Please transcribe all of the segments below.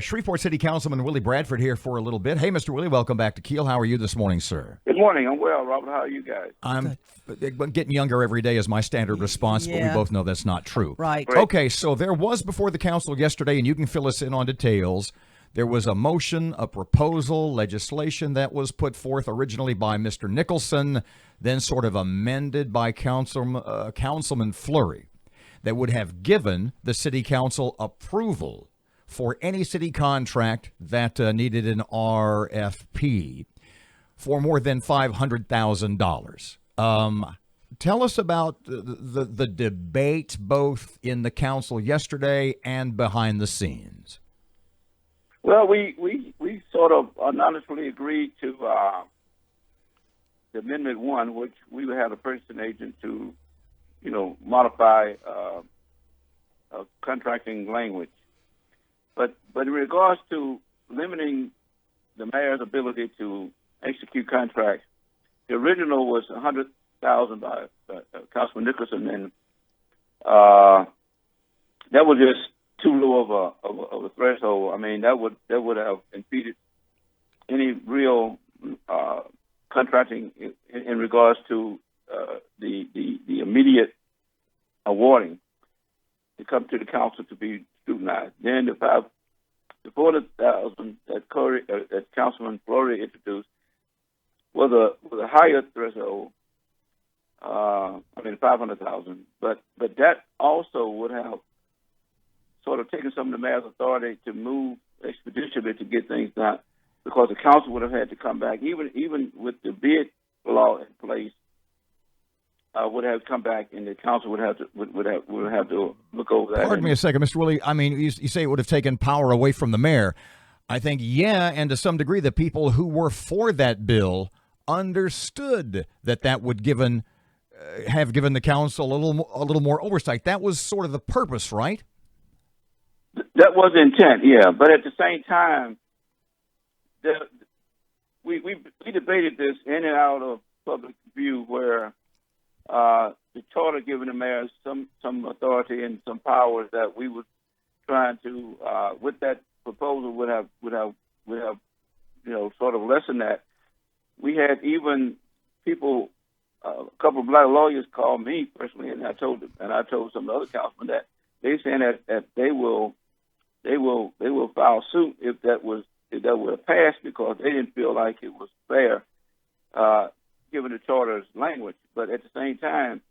Shreveport City Councilman Willie Bradford here for a little bit. Hey, Mr. Willie, welcome back to Kiel. How are you this morning, sir? Good morning. I'm well, Robert. How are you guys? I'm getting younger every day is my standard response, but we both know that's not true. Right. Okay, so there was before the council yesterday, and you can fill us in on details, there was a motion, a proposal, legislation that was put forth originally by Mr. Nicholson, then sort of amended by Councilman Fleury, that would have given the city council approval for any city contract that needed an RFP for more than $500,000. Tell us about the debate both in the council yesterday and behind the scenes. Well, we sort of anonymously agreed to the Amendment 1, which we would have the purchasing agent to, modify contracting language. But in regards to limiting the mayor's ability to execute contracts, the original was $100,000 by Councilman Nicholson, and that was just too low of a threshold. I mean, that would have impeded any real contracting in regards to the immediate awarding to come to the council to be scrutinized. Then the $40,000 that Councilman Fleury introduced was a higher threshold. $500,000, but that also would have sort of taken some of the mayor's authority to move expeditiously to get things done, because the council would have had to come back, even with the bid law in place, would have come back, and the council would have to look over that. Pardon me a second, Mr. Willie. I mean, you say it would have taken power away from the mayor. I think, and to some degree, the people who were for that bill understood that would have given the council a little more oversight. That was sort of the purpose, right? That was the intent, yeah. But at the same time, we debated this in and out of public view, where the charter giving the mayor some authority and some powers that we were trying to, with that proposal, would have sort of lessened that. We had even people, a couple of black lawyers called me personally, and I told some other councilmen that they saying that they will file suit if that would have passed, because they didn't feel like it was fair, given the charter's language. But at the same time,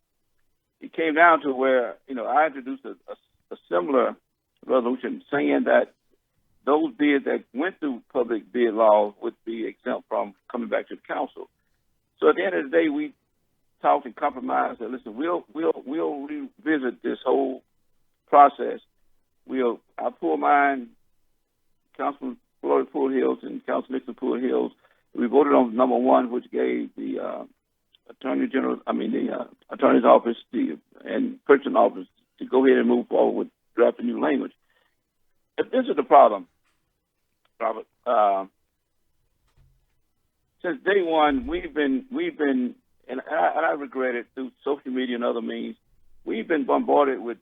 it came down to where I introduced a similar resolution saying that those bids that went through public bid laws would be exempt from coming back to the council. So at the end of the day, we talked and compromised that, listen, we'll revisit this whole process. I pulled mine, Councilman Fleury pulled his, and Councilman Nixon pulled his. We voted on number 1, which gave the attorney's office and purchasing office to go ahead and move forward with drafting new language. If this is the problem, Robert, since day one, we've been, and I regret it, through social media and other means, we've been bombarded with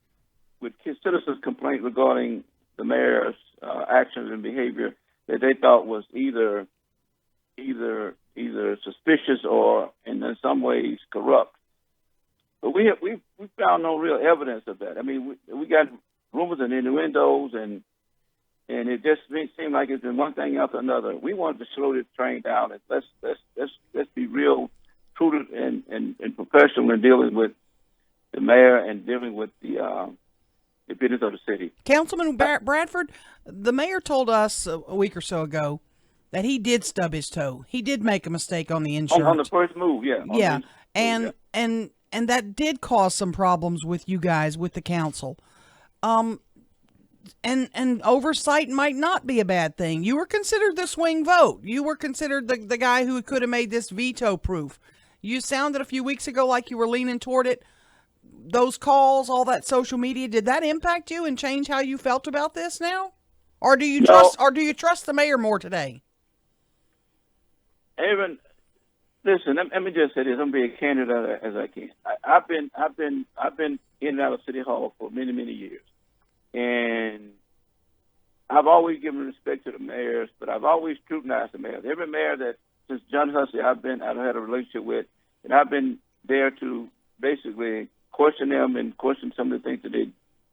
citizens' complaints regarding the mayor's actions and behavior that they thought was either suspicious or in some ways corrupt. But we found no real evidence of that. I mean, we got rumors and innuendos, and it just seemed like it's been one thing after another. We wanted to slow this train down, and let's be real prudent and professional in dealing with the mayor and dealing with the business of the city. Councilman Bradford, the mayor told us a week or so ago that he did stub his toe. He did make a mistake on the insurance. On the first move, yeah. And that did cause some problems with you guys, with the council. And oversight might not be a bad thing. You were considered the swing vote. You were considered the guy who could have made this veto proof. You sounded a few weeks ago like you were leaning toward it. Those calls, all that social media, did that impact you and change how you felt about this now? Or do you trust the mayor more today? Aaron, listen, let me just say this. I'm being candid as I can. I've been in and out of City Hall for many, many years. And I've always given respect to the mayors, but I've always scrutinized the mayors. Every mayor that, since John Hussey, I've had a relationship with, and I've been there to basically question them and question some of the things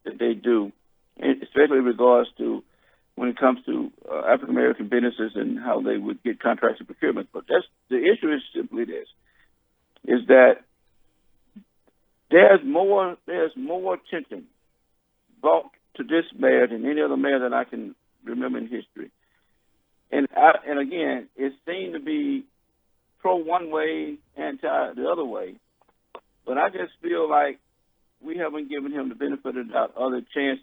that they do, and especially in regards to when it comes to African American businesses and how they would get contracts and procurement. But the issue is simply this: is that there's more attention brought to this mayor than any other mayor that I can remember in history. And again, it seemed to be pro one way, anti the other way. But I just feel like we haven't given him the benefit of the doubt, or the chance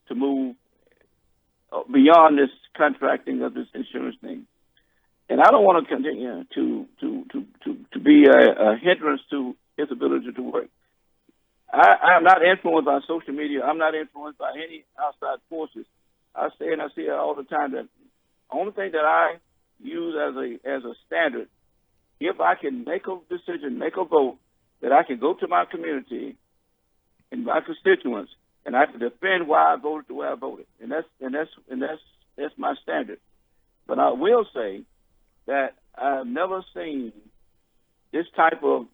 to move beyond this contracting of this insurance thing. And I don't want to continue to be a hindrance to his ability to work. I am not influenced by social media. I'm not influenced by any outside forces. I say, and I see it all the time, that the only thing that I use as a standard, if I can make a decision, make a vote, that I can go to my community and my constituents, and I can defend why I voted the way I voted, and that's my standard. But I will say that I've never seen this type of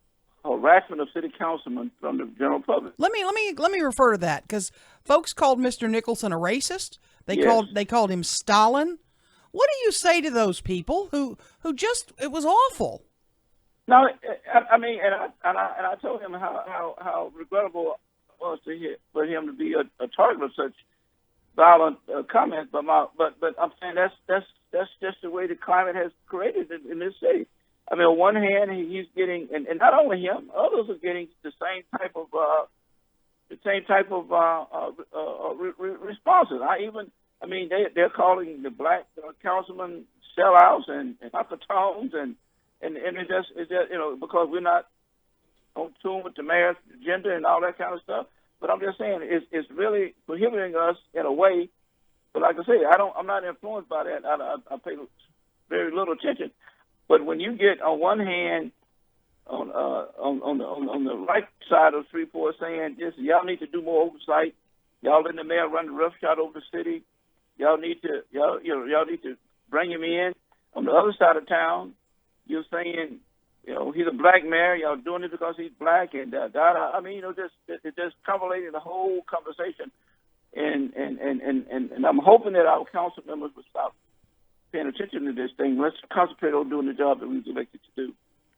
harassment of city councilmen from the general public. Let me refer to that, because folks called Mr. Nicholson a racist. They called him Stalin. What do you say to those people who just, it was awful? No, I mean, and I told him how regrettable it was for him to be a target of such violent comments. But I'm saying that's just the way the climate has created in this city. I mean, on one hand, he's getting, and not only him, others are getting the same type of responses. They're calling the black councilmen sellouts and tones and it's just because we're not on tune with the mayor's agenda and all that kind of stuff. But I'm just saying it's really prohibiting us in a way. But like I say, I'm not influenced by that. I pay very little attention. But when you get on one hand on the right side of Shreveport saying this, y'all need to do more oversight. Y'all letting the mayor run the roughshod over the city. Y'all need to bring him in. On the other side of town, you're saying, he's a black mayor. Y'all doing it because he's black and just convoluting the whole conversation. And I'm hoping that our council members will stop paying attention to this thing. Let's concentrate on doing the job that we was elected to do.